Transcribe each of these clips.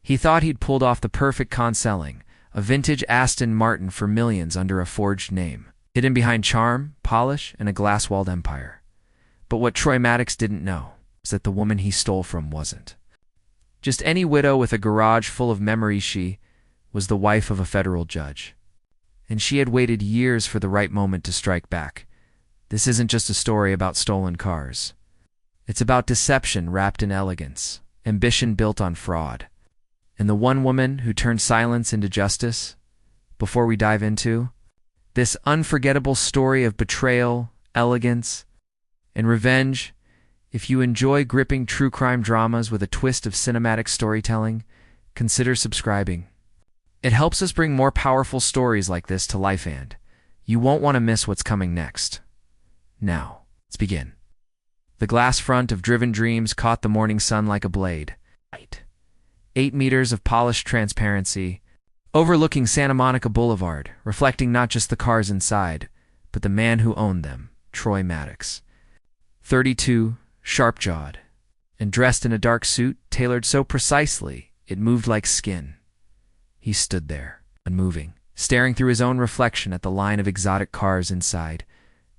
He thought he'd pulled off the perfect con selling, a vintage Aston Martin for millions under a forged name, hidden behind charm, polish, and a glass-walled empire. But what Troy Maddox didn't know was that the woman he stole from wasn't just any widow with a garage full of memories. She was the wife of a federal judge. And she had waited years for the right moment to strike back. This isn't just a story about stolen cars. It's about deception wrapped in elegance, ambition built on fraud, and the one woman who turned silence into justice. Before we dive into this unforgettable story of betrayal, elegance, and revenge, if you enjoy gripping true crime dramas with a twist of cinematic storytelling, consider subscribing. It helps us bring more powerful stories like this to life, and you won't want to miss what's coming next. Now, let's begin. The glass front of Driven Dreams caught the morning sun like a blade. 8 meters of polished transparency, overlooking Santa Monica Boulevard, reflecting not just the cars inside, but the man who owned them, Troy Maddox. 32, sharp-jawed, and dressed in a dark suit tailored so precisely it moved like skin. He stood there, unmoving, staring through his own reflection at the line of exotic cars inside,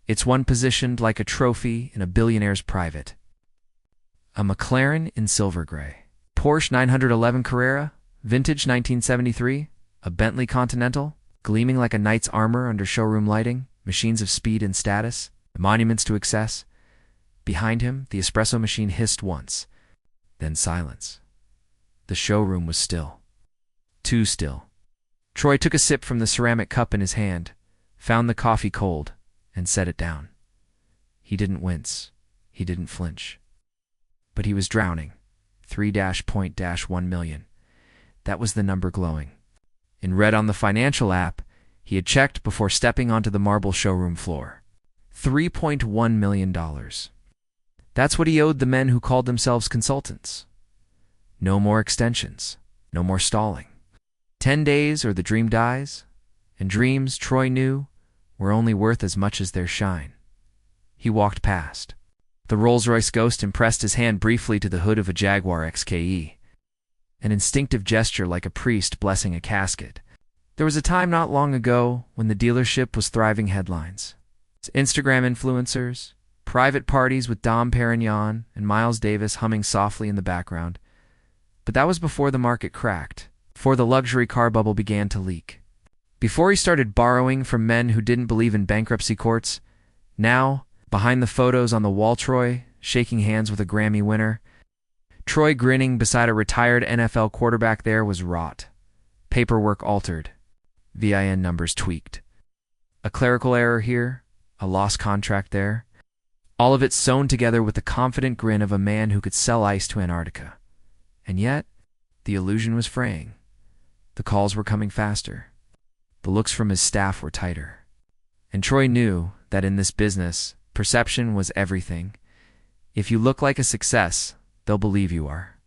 its one positioned like a trophy in a billionaire's private. A McLaren in silver gray, Porsche 911 Carrera, vintage 1973, a Bentley Continental, gleaming like a knight's armor under showroom lighting, machines of speed and status, monuments to excess. Behind him, the espresso machine hissed once, then silence. The showroom was still. Too still. Troy took a sip from the ceramic cup in his hand, found the coffee cold, and set it down. He didn't wince. He didn't flinch. But he was drowning. 3.1 million. That was the number glowing. In red on the financial app, he had checked before stepping onto the marble showroom floor. $3.1 million. That's what he owed the men who called themselves consultants. No more extensions. No more stalling. 10 days or the dream dies, and dreams, Troy knew, were only worth as much as their shine. He walked past. The Rolls-Royce ghost impressed his hand briefly to the hood of a Jaguar XKE, an instinctive gesture like a priest blessing a casket. There was a time not long ago when the dealership was thriving headlines. Instagram influencers, private parties with Dom Perignon and Miles Davis humming softly in the background. But that was before the market cracked, before the luxury car bubble began to leak. Before he started borrowing from men who didn't believe in bankruptcy courts. Now, behind the photos on the wall, Troy, shaking hands with a Grammy winner. Troy grinning beside a retired NFL quarterback there was wrought. Paperwork altered. VIN numbers tweaked. A clerical error here, a lost contract there. All of it sewn together with the confident grin of a man who could sell ice to Antarctica. And yet, the illusion was fraying. The calls were coming faster. The looks from his staff were tighter. And Troy knew that in this business, perception was everything. If you look like a success, they'll believe you are.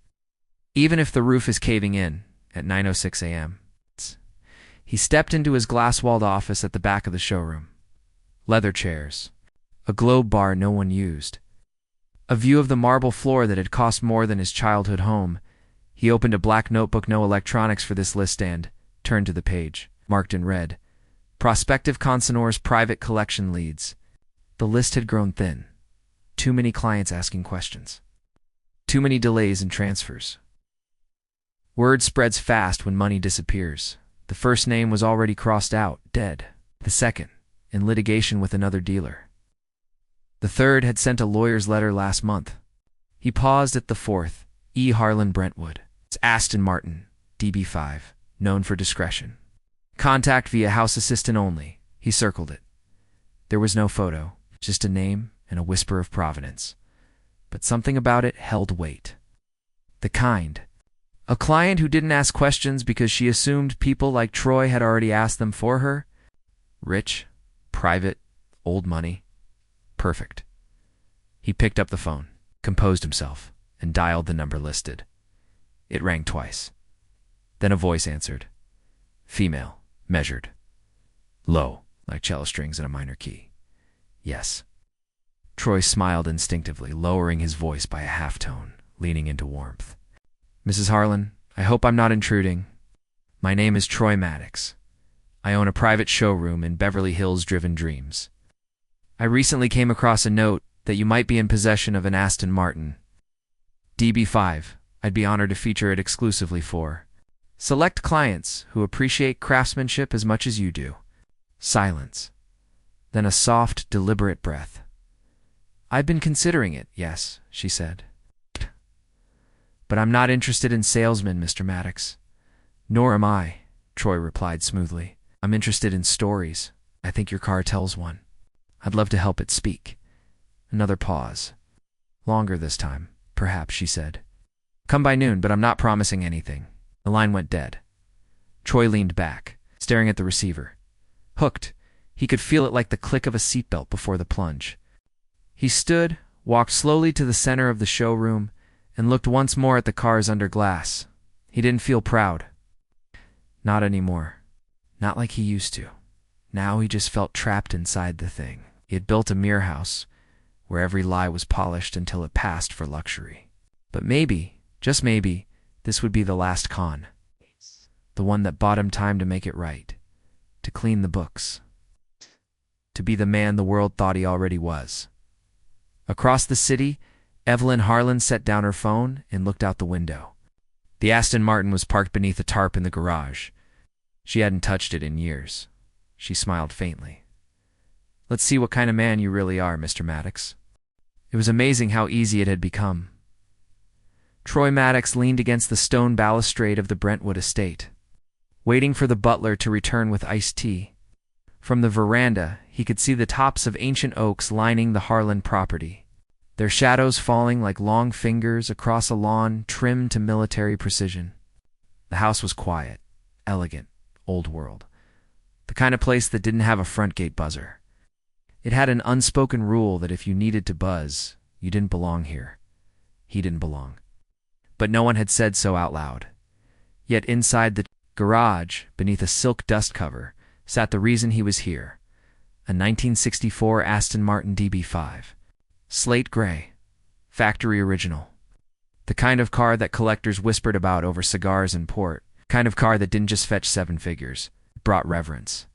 Even if the roof is caving in at 9:06 a.m. He stepped into his glass-walled office at the back of the showroom. Leather chairs. A globe bar no one used. A view of the marble floor that had cost more than his childhood home. He opened a black notebook, no electronics for this list, and turned to the page, marked in red. Prospective consignors' private collection leads. The list had grown thin. Too many clients asking questions. Too many delays in transfers. Word spreads fast when money disappears. The first name was already crossed out, dead. The second, in litigation with another dealer. The third had sent a lawyer's letter last month. He paused at the fourth, E. Harlan Brentwood. It's Aston Martin, DB5, known for discretion. Contact via house assistant only. He circled it. There was no photo, just a name and a whisper of provenance. But something about it held weight. The kind. A client who didn't ask questions because she assumed people like Troy had already asked them for her. Rich, private, old money. Perfect. He picked up the phone, composed himself, and dialed the number listed. It rang twice. Then a voice answered. Female, measured. Low, like cello strings in a minor key. Yes. Troy smiled instinctively, lowering his voice by a half tone, leaning into warmth. Mrs. Harlan, I hope I'm not intruding. My name is Troy Maddox. I own a private showroom in Beverly Hills Driven Dreams. I recently came across a note that you might be in possession of an Aston Martin DB5. I'd be honored to feature it exclusively for select clients who appreciate craftsmanship as much as you do. Silence. Then a soft, deliberate breath. I've been considering it, yes, she said. But I'm not interested in salesmen, Mr. Maddox. Nor am I, Troy replied smoothly. I'm interested in stories. I think your car tells one. I'd love to help it speak. Another pause. Longer this time, perhaps, she said. Come by noon, but I'm not promising anything. The line went dead. Troy leaned back, staring at the receiver. Hooked, he could feel it like the click of a seatbelt before the plunge. He stood, walked slowly to the center of the showroom, and looked once more at the cars under glass. He didn't feel proud. Not anymore. Not like he used to. Now he just felt trapped inside the thing. He had built a mirror house where every lie was polished until it passed for luxury. But maybe, just maybe, this would be the last con. The one that bought him time to make it right. To clean the books. To be the man the world thought he already was. Across the city, Evelyn Harlan set down her phone and looked out the window. The Aston Martin was parked beneath a tarp in the garage. She hadn't touched it in years. She smiled faintly. Let's see what kind of man you really are, Mr. Maddox. It was amazing how easy it had become. Troy Maddox leaned against the stone balustrade of the Brentwood estate, waiting for the butler to return with iced tea. From the veranda, he could see the tops of ancient oaks lining the Harlan property, their shadows falling like long fingers across a lawn trimmed to military precision. The house was quiet, elegant, old world. The kind of place that didn't have a front gate buzzer. It had an unspoken rule that if you needed to buzz, you didn't belong here. He didn't belong. But no one had said so out loud. Yet inside the garage, beneath a silk dust cover, sat the reason he was here. A 1964 Aston Martin DB5. Slate gray. Factory original. The kind of car that collectors whispered about over cigars and port. Kind of car that didn't just fetch 7 figures. It brought reverence.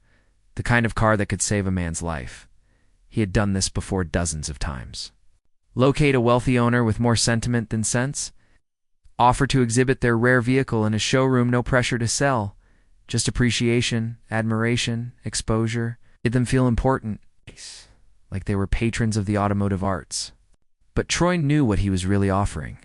The kind of car that could save a man's life. He had done this before dozens of times. Locate a wealthy owner with more sentiment than sense. Offer to exhibit their rare vehicle in a showroom, no pressure to sell. Just appreciation, admiration, exposure. Made them feel important, like they were patrons of the automotive arts. But Troy knew what he was really offering.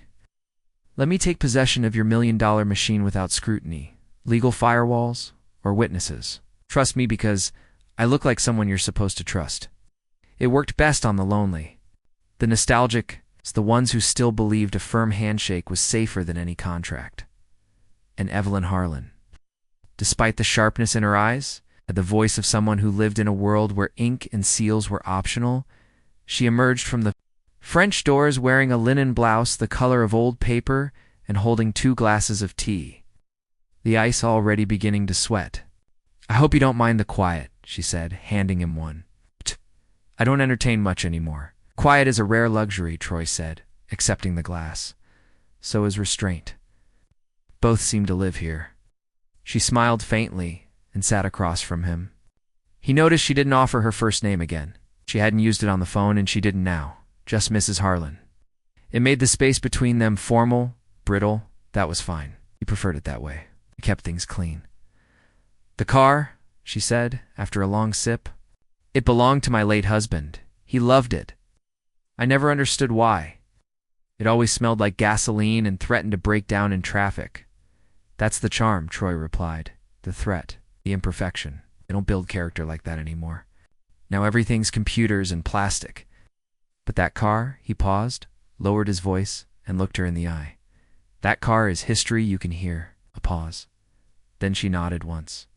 Let me take possession of your $1 million machine without scrutiny, legal firewalls, or witnesses. Trust me because I look like someone you're supposed to trust. It worked best on the lonely. The nostalgic, the ones who still believed a firm handshake was safer than any contract. And Evelyn Harlan, despite the sharpness in her eyes, had the voice of someone who lived in a world where ink and seals were optional. She emerged from the French doors wearing a linen blouse the color of old paper and holding 2 glasses of tea, the ice already beginning to sweat. I hope you don't mind the quiet, she said, handing him one. I don't entertain much anymore. Quiet is a rare luxury, Troy said, accepting the glass. So is restraint. Both seem to live here. She smiled faintly and sat across from him. He noticed she didn't offer her first name again. She hadn't used it on the phone and she didn't now. Just Mrs. Harlan. It made the space between them formal, brittle. That was fine. He preferred it that way. It kept things clean. The car, she said, after a long sip. It belonged to my late husband. He loved it. I never understood why. It always smelled like gasoline and threatened to break down in traffic. That's the charm, Troy replied. The threat, the imperfection. They don't build character like that anymore. Now everything's computers and plastic. But that car, he paused, lowered his voice, and looked her in the eye. That car is history you can hear. A pause. Then she nodded once.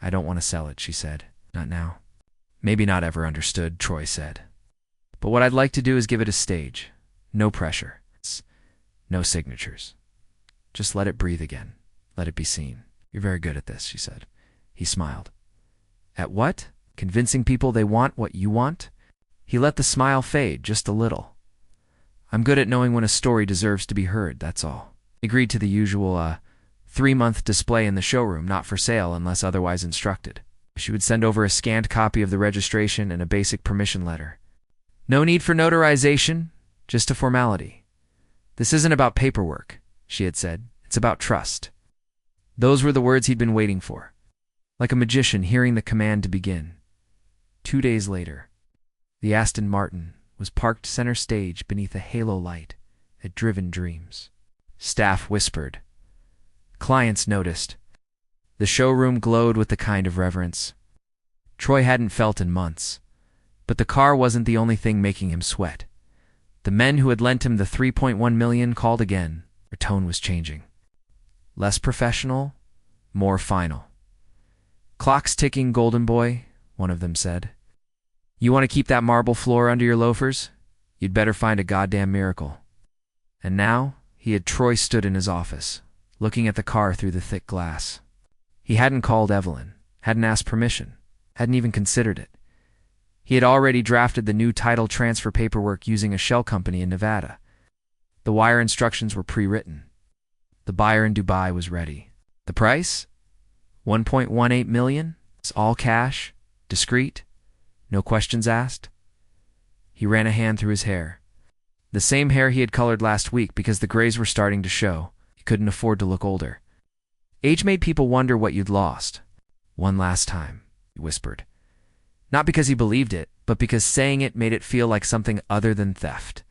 I don't want to sell it, she said. Not now. Maybe not ever understood, Troy said. But what I'd like to do is give it a stage. No pressure. No signatures. Just let it breathe again. Let it be seen. You're very good at this, she said. He smiled. At what? Convincing people they want what you want? He let the smile fade just a little. I'm good at knowing when a story deserves to be heard, that's all. He agreed to the usual, 3-month display in the showroom, not for sale unless otherwise instructed. She would send over a scanned copy of the registration and a basic permission letter. No need for notarization, just a formality. This isn't about paperwork, she had said. It's about trust. Those were the words he'd been waiting for, like a magician hearing the command to begin. 2 days later, the Aston Martin was parked center stage beneath a halo light at Driven Dreams. Staff whispered. Clients noticed. The showroom glowed with the kind of reverence Troy hadn't felt in months. But the car wasn't the only thing making him sweat. The men who had lent him the $3.1 million called again. Their tone was changing. Less professional, more final. Clock's ticking, golden boy, one of them said. You want to keep that marble floor under your loafers? You'd better find a goddamn miracle. And now, Troy stood in his office, looking at the car through the thick glass. He hadn't called Evelyn, hadn't asked permission, hadn't even considered it. He had already drafted the new title transfer paperwork using a shell company in Nevada. The wire instructions were pre-written. The buyer in Dubai was ready. The price? $1.18 million? It's all cash, discreet, no questions asked. He ran a hand through his hair. The same hair he had colored last week because the grays were starting to show. He couldn't afford to look older. Age made people wonder what you'd lost. One last time, he whispered. Not because he believed it, but because saying it made it feel like something other than theft.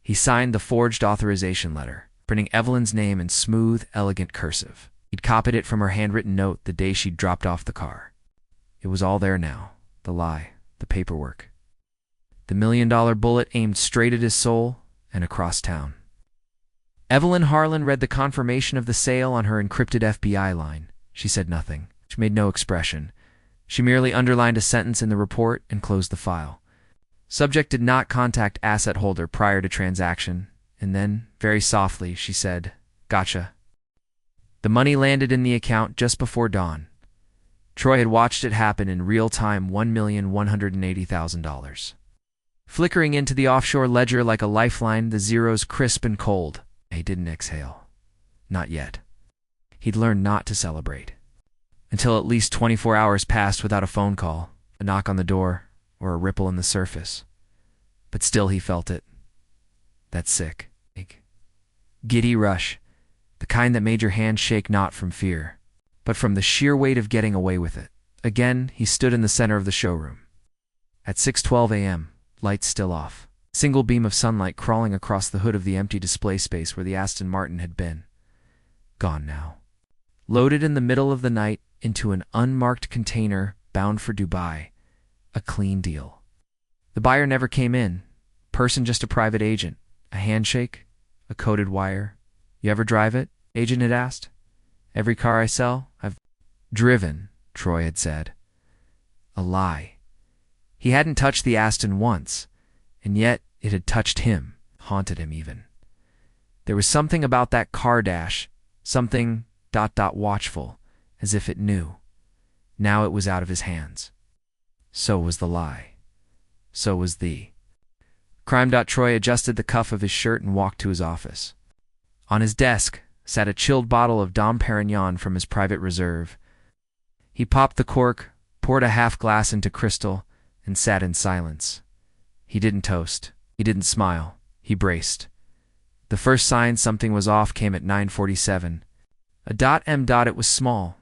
He signed the forged authorization letter, printing Evelyn's name in smooth, elegant cursive. He'd copied it from her handwritten note the day she'd dropped off the car. It was all there now, the lie, the paperwork. The $1 million bullet aimed straight at his soul and across town. Evelyn Harlan read the confirmation of the sale on her encrypted FBI line. She said nothing. She made no expression. She merely underlined a sentence in the report and closed the file. Subject did not contact asset holder prior to transaction, and then, very softly, she said, Gotcha. The money landed in the account just before dawn. Troy had watched it happen in real time, $1,180,000. Flickering into the offshore ledger like a lifeline, the zeros crisp and cold. He didn't exhale. Not yet. He'd learned not to celebrate. Until at least 24 hours passed without a phone call, a knock on the door, or a ripple in the surface. But still he felt it. That sick, giddy rush, the kind that made your hand shake not from fear, but from the sheer weight of getting away with it. Again, he stood in the center of the showroom. At 6:12 a.m., lights still off. Single beam of sunlight crawling across the hood of the empty display space where the Aston Martin had been. Gone now. Loaded in the middle of the night into an unmarked container bound for Dubai. A clean deal. The buyer never came in. Person just a private agent. A handshake. A coded wire. You ever drive it? Agent had asked. Every car I sell, I've driven, Troy had said. A lie. He hadn't touched the Aston once, and yet it had touched him, haunted him even. There was something about that car dash, something ... watchful, as if it knew. Now it was out of his hands. So was the lie. So was the... Crime. Troy adjusted the cuff of his shirt and walked to his office. On his desk sat a chilled bottle of Dom Perignon from his private reserve. He popped the cork, poured a half glass into crystal, and sat in silence. He didn't toast. He didn't smile. He braced. The first sign something was off came at 9:47. It was small,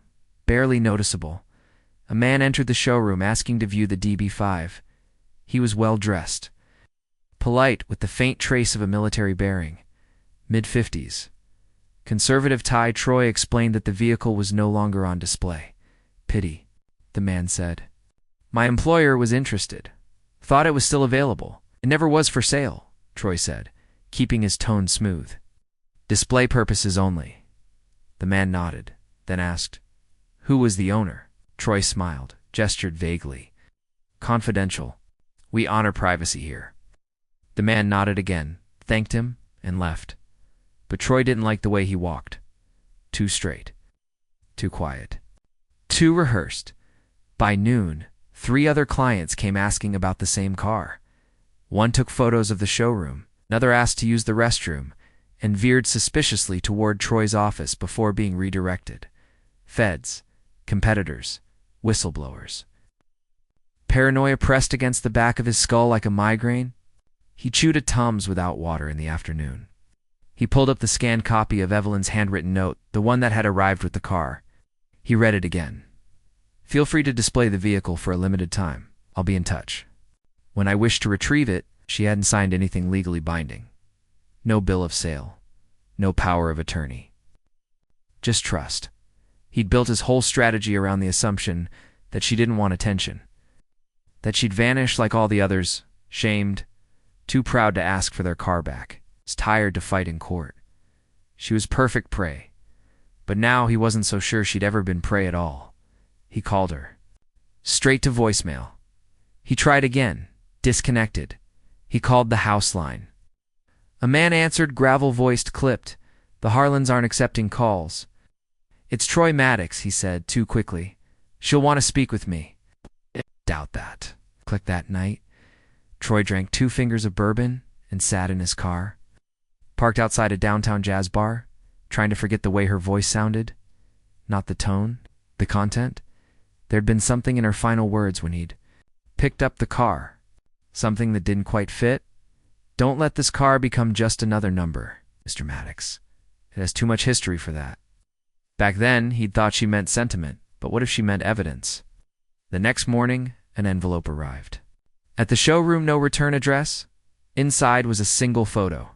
barely noticeable. A man entered the showroom asking to view the DB5. He was well-dressed. Polite with the faint trace of a military bearing. Mid-50s. Conservative tie. Troy explained that the vehicle was no longer on display. Pity, the man said. My employer was interested. Thought it was still available. It never was for sale, Troy said, keeping his tone smooth. Display purposes only. The man nodded, then asked, Who was the owner? Troy smiled, gestured vaguely. Confidential. We honor privacy here. The man nodded again, thanked him, and left. But Troy didn't like the way he walked. Too straight. Too quiet. Too rehearsed. By noon, 3 other clients came asking about the same car. One took photos of the showroom, another asked to use the restroom, and veered suspiciously toward Troy's office before being redirected. Feds, competitors, whistleblowers. Paranoia pressed against the back of his skull like a migraine. He chewed a Tums without water in the afternoon. He pulled up the scanned copy of Evelyn's handwritten note, the one that had arrived with the car. He read it again. "Feel free to display the vehicle for a limited time. I'll be in touch. When I wish to retrieve it," she hadn't signed anything legally binding. No bill of sale. No power of attorney. Just trust. He'd built his whole strategy around the assumption that she didn't want attention. That she'd vanish like all the others, shamed, too proud to ask for their car back, tired to fight in court. She was perfect prey. But now he wasn't so sure she'd ever been prey at all. He called her. Straight to voicemail. He tried again. Disconnected. He called the house line. A man answered, gravel-voiced, clipped. "The Harlans aren't accepting calls." "It's Troy Maddox," he said, too quickly. "She'll want to speak with me." "Doubt that." Clicked that night. Troy drank 2 fingers of bourbon and sat in his car. Parked outside a downtown jazz bar, trying to forget the way her voice sounded. Not the tone, the content. There'd been something in her final words when he'd picked up the car. Something that didn't quite fit. "Don't let this car become just another number, Mr. Maddox. It has too much history for that." Back then, he'd thought she meant sentiment, but what if she meant evidence? The next morning, an envelope arrived. At the showroom no return address, inside was a single photo.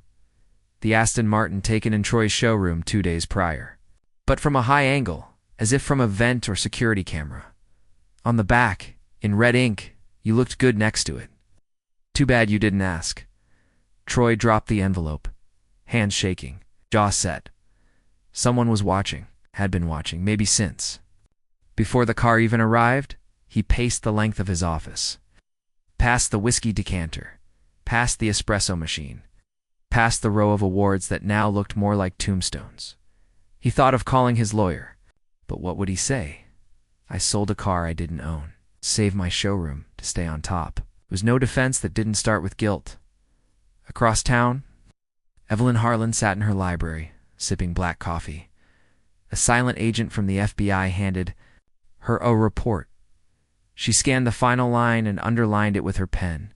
The Aston Martin taken in Troy's showroom 2 days prior. But from a high angle, as if from a vent or security camera. On the back, in red ink, you looked good next to it. "Too bad you didn't ask." Troy dropped the envelope, hands shaking, jaw set. Someone was watching, had been watching, maybe since. Before the car even arrived, he paced the length of his office. Past the whiskey decanter, past the espresso machine, past the row of awards that now looked more like tombstones. He thought of calling his lawyer, but what would he say? "I sold a car I didn't own. Save my showroom to stay on top." It was no defense that didn't start with guilt. Across town, Evelyn Harlan sat in her library, sipping black coffee. A silent agent from the FBI handed her a report. She scanned the final line and underlined it with her pen.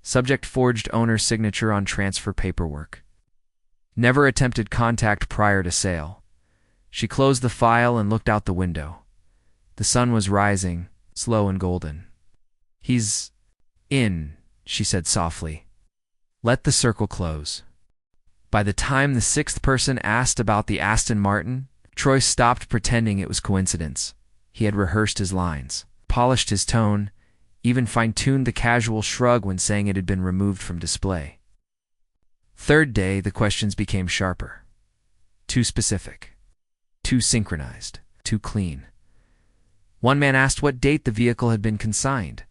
Subject: forged owner's signature on transfer paperwork. Never attempted contact prior to sale. She closed the file and looked out the window. The sun was rising, slow and golden. "He's in," she said softly. "Let the circle close." By the time the 6th person asked about the Aston Martin, Troy stopped pretending it was coincidence. He had rehearsed his lines, polished his tone, even fine-tuned the casual shrug when saying it had been removed from display. Third day, the questions became sharper. Too specific. Too synchronized. Too clean. One man asked what date the vehicle had been consigned.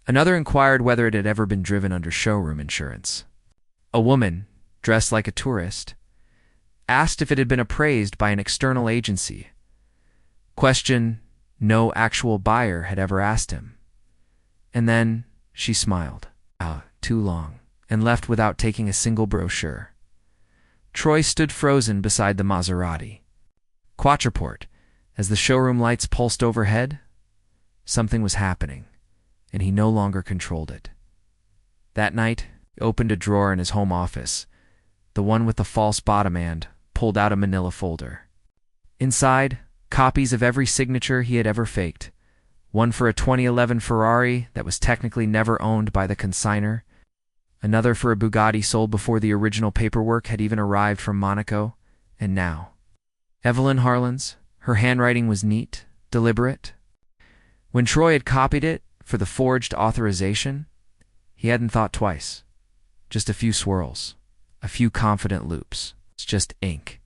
Another inquired whether it had ever been driven under showroom insurance. A woman, dressed like a tourist, asked if it had been appraised by an external agency. Question no actual buyer had ever asked him. And then she smiled. Too long, and left without taking a single brochure. Troy stood frozen beside the Maserati. Quattraport, as the showroom lights pulsed overhead, something was happening, and he no longer controlled it. That night, he opened a drawer in his home office, the one with the false bottom, and pulled out a manila folder. Inside, copies of every signature he had ever faked. One for a 2011 Ferrari that was technically never owned by the consignor. Another for a Bugatti sold before the original paperwork had even arrived from Monaco. And now, Evelyn Harlan's, her handwriting was neat, deliberate. When Troy had copied it for the forged authorization, he hadn't thought twice. Just a few swirls, a few confident loops. It's just ink.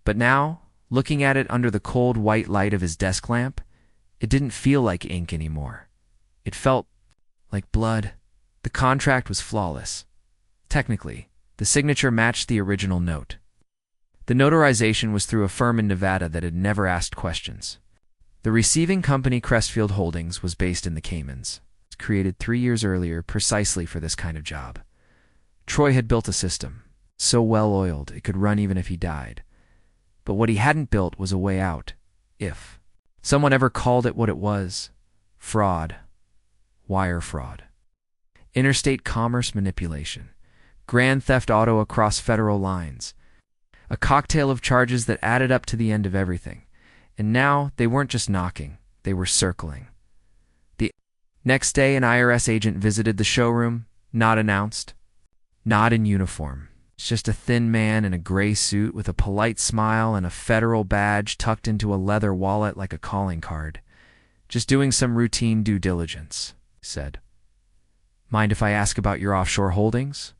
But now, looking at it under the cold white light of his desk lamp, it didn't feel like ink anymore. It felt like blood. The contract was flawless. Technically, the signature matched the original note. The notarization was through a firm in Nevada that had never asked questions. The receiving company, Crestfield Holdings, was based in the Caymans. It was created 3 years earlier precisely for this kind of job. Troy had built a system, so well-oiled it could run even if he died. But what he hadn't built was a way out, if someone ever called it what it was: fraud, wire fraud, interstate commerce manipulation, grand theft auto across federal lines, a cocktail of charges that added up to the end of everything. And now they weren't just knocking, they were circling. The next day, an IRS agent visited the showroom, not announced, not in uniform. It's just a thin man in a gray suit with a polite smile and a federal badge tucked into a leather wallet like a calling card. Just doing some routine due diligence, he said. Mind if I ask about your offshore holdings?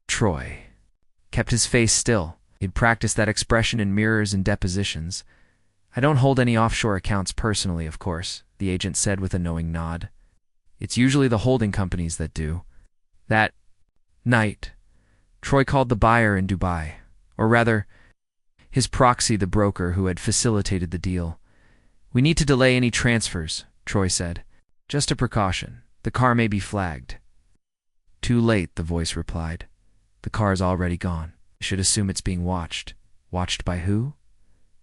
Troy kept his face still. He'd practiced that expression in mirrors and depositions. I don't hold any offshore accounts personally, of course, the agent said with a knowing nod. It's usually the holding companies that do. That night, Troy called the buyer in Dubai, or rather, his proxy, the broker who had facilitated the deal. We need to delay any transfers, Troy said. Just a precaution. The car may be flagged. Too late, the voice replied. The car's already gone. I should assume it's being watched. Watched by who?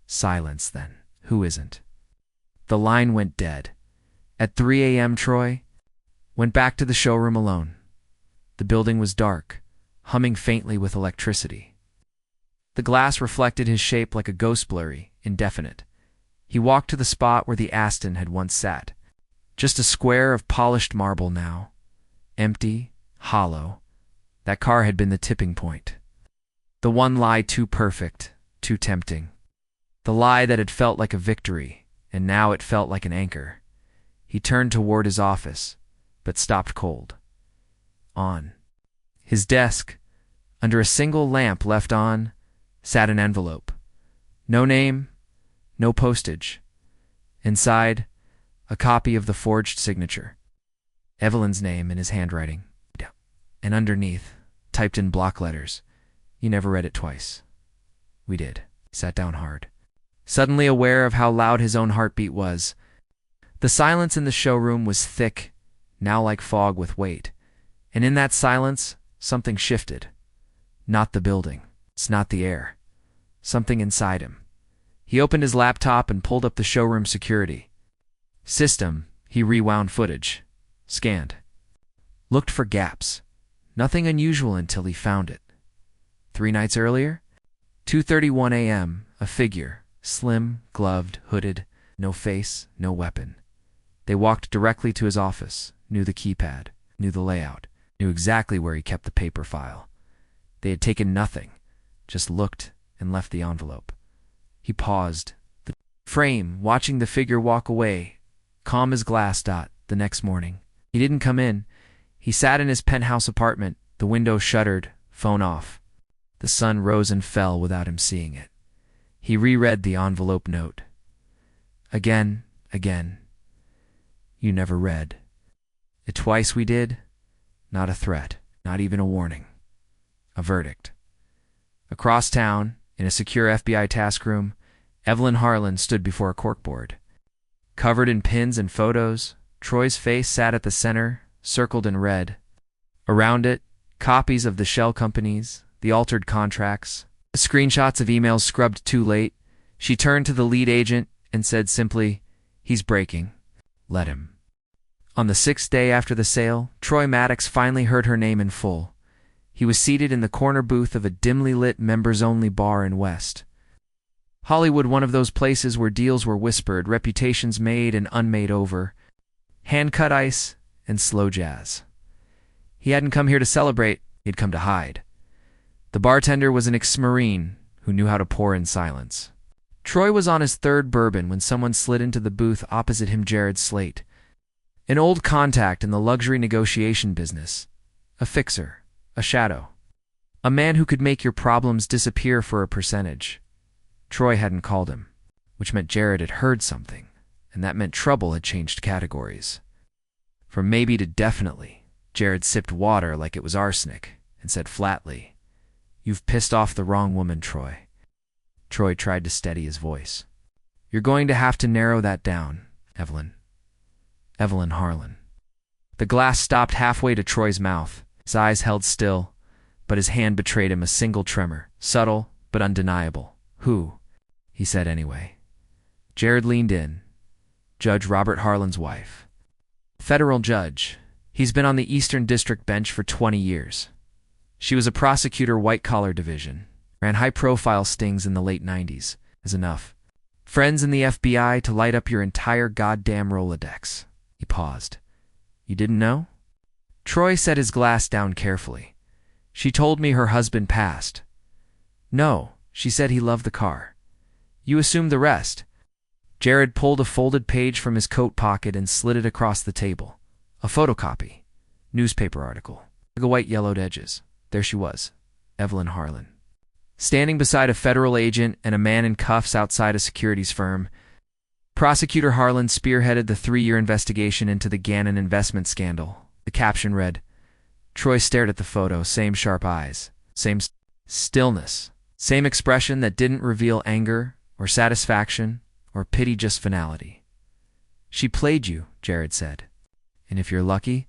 Silence, then. Who isn't? The line went dead. At 3 a.m., Troy went back to the showroom alone. The building was dark, humming faintly with electricity. The glass reflected his shape like a ghost, blurry, indefinite. He walked to the spot where the Aston had once sat. Just a square of polished marble now. Empty, hollow. That car had been the tipping point. The one lie too perfect, too tempting. The lie that had felt like a victory, and now it felt like an anchor. He turned toward his office, but stopped cold. On his desk, under a single lamp left on, sat an envelope. No name, no postage. Inside, a copy of the forged signature. Evelyn's name in his handwriting. And underneath, typed in block letters, "You never read it twice." We did. He sat down hard, suddenly aware of how loud his own heartbeat was. The silence in the showroom was thick, now like fog with weight. And in that silence, something shifted. Not the building. It's not the air. Something inside him. He opened his laptop and pulled up the showroom security system. He rewound footage, scanned, looked for gaps. Nothing unusual until he found it. 3 nights earlier, 2:31 a.m., a figure, slim, gloved, hooded, no face, no weapon. They walked directly to his office, knew the keypad, knew the layout, knew exactly where he kept the paper file. They had taken nothing, just looked and left the envelope. He paused, the frame, watching the figure walk away, calm as glass. The next morning, he didn't come in. He sat in his penthouse apartment, the window shuttered, phone off. The sun rose and fell without him seeing it. He reread the envelope note. Again. You never read. It twice we did. Not a threat, not even a warning. A verdict. Across town, in a secure FBI task room, Evelyn Harlan stood before a corkboard. Covered in pins and photos, Troy's face sat at the center, circled in red. Around it, copies of the shell companies, the altered contracts, screenshots of emails scrubbed too late. She turned to the lead agent and said simply, "He's breaking. Let him." On the 6th day after the sale, Troy Maddox finally heard her name in full. He was seated in the corner booth of a dimly lit members-only bar in West Hollywood, one of those places where deals were whispered, reputations made and unmade over, hand-cut ice, and slow jazz. He hadn't come here to celebrate, he'd come to hide. The bartender was an ex-Marine who knew how to pour in silence. Troy was on his 3rd bourbon when someone slid into the booth opposite him. Jared Slate, an old contact in the luxury negotiation business, a fixer, a shadow, a man who could make your problems disappear for a percentage. Troy hadn't called him, which meant Jared had heard something, and that meant trouble had changed categories. From maybe to definitely, Jared sipped water like it was arsenic and said flatly, "You've pissed off the wrong woman, Troy." Troy tried to steady his voice. "You're going to have to narrow that down, Evelyn." Evelyn Harlan. The glass stopped halfway to Troy's mouth. His eyes held still, but his hand betrayed him a single tremor, subtle but undeniable. "Who?" he said anyway. Jared leaned in. "Judge Robert Harlan's wife. Federal judge. He's been on the Eastern District bench for 20 years. She was a prosecutor, white-collar division. Ran high-profile stings in the late 90s. Is enough. Friends in the FBI to light up your entire goddamn Rolodex." He paused. "You didn't know?" Troy set his glass down carefully. "She told me her husband passed." "No, she said he loved the car. You assumed the rest." Jared pulled a folded page from his coat pocket and slid it across the table. A photocopy. Newspaper article. The white yellowed edges. There she was, Evelyn Harlan, standing beside a federal agent and a man in cuffs outside a securities firm. Prosecutor Harlan spearheaded the 3-year investigation into the Gannon investment scandal. The caption read. Troy stared at the photo, same sharp eyes, same stillness, same expression that didn't reveal anger or satisfaction or pity, just finality. "She played you," Jared said. "And if you're lucky,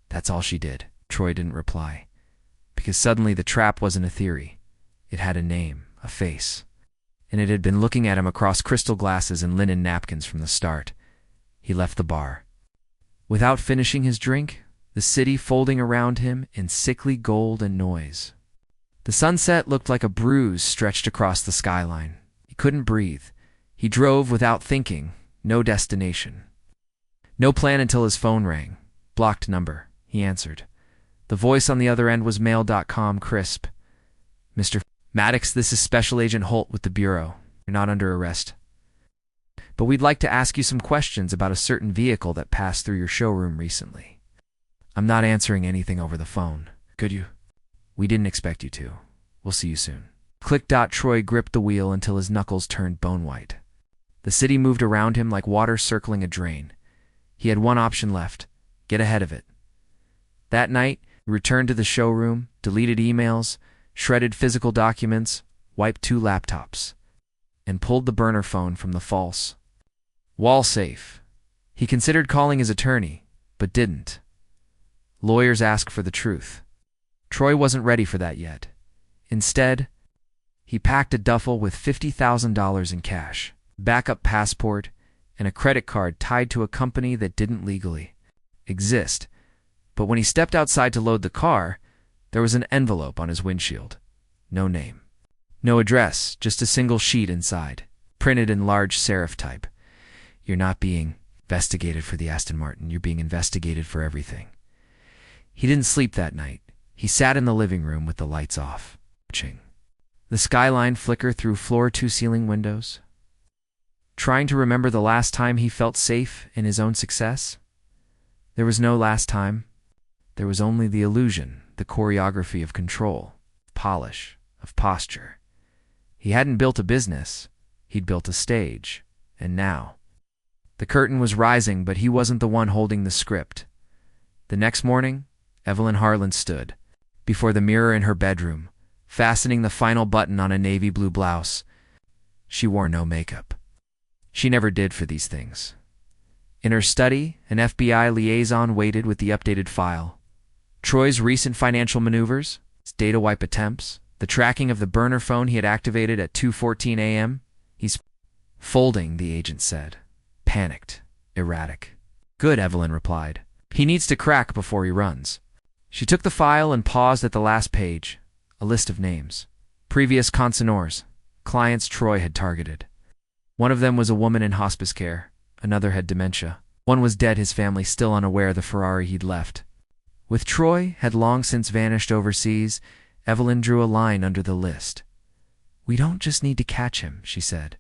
that's all she did." Troy didn't reply, because suddenly the trap wasn't a theory. It had a name, a face, and it had been looking at him across crystal glasses and linen napkins from the start. He left the bar. Without finishing his drink, the city folding around him in sickly gold and noise. The sunset looked like a bruise stretched across the skyline. He couldn't breathe. He drove without thinking, no destination. No plan until his phone rang. Blocked number, he answered. The voice on the other end was mail.com crisp. "Mr. Maddox, this is Special Agent Holt with the Bureau. You're not under arrest. But we'd like to ask you some questions about a certain vehicle that passed through your showroom recently." "I'm not answering anything over the phone." "Could you?" "We didn't expect you to. We'll see you soon." Click. Troy gripped the wheel until his knuckles turned bone white. The city moved around him like water circling a drain. He had one option left: get ahead of it. That night, he returned to the showroom, deleted emails, shredded physical documents, wiped 2 laptops, and pulled the burner phone from the false wall safe. He considered calling his attorney, but didn't. Lawyers ask for the truth. Troy wasn't ready for that yet. Instead, he packed a duffel with $50,000 in cash, backup passport, and a credit card tied to a company that didn't legally exist. But when he stepped outside to load the car, there was an envelope on his windshield. No name. No address, just a single sheet inside, printed in large serif type. "You're not being investigated for the Aston Martin. You're being investigated for everything." He didn't sleep that night. He sat in the living room with the lights off, watching the skyline flicker through floor-to-ceiling windows, trying to remember the last time he felt safe in his own success. There was no last time. There was only the illusion, the choreography of control, polish, of posture. He hadn't built a business. He'd built a stage. And now, the curtain was rising, but he wasn't the one holding the script. The next morning, Evelyn Harlan stood before the mirror in her bedroom, fastening the final button on a navy blue blouse. She wore no makeup. She never did for these things. In her study, an FBI liaison waited with the updated file. Troy's recent financial maneuvers, his data wipe attempts, the tracking of the burner phone he had activated at 2:14 a.m. "He's folding," the agent said. Panicked, erratic. "Good," Evelyn replied. "He needs to crack before he runs." She took the file and paused at the last page. A list of names. Previous consignors. Clients Troy had targeted. One of them was a woman in hospice care. Another had dementia. One was dead, his family still unaware the Ferrari he'd left. With Troy had long since vanished overseas, Evelyn drew a line under the list. "We don't just need to catch him," she said.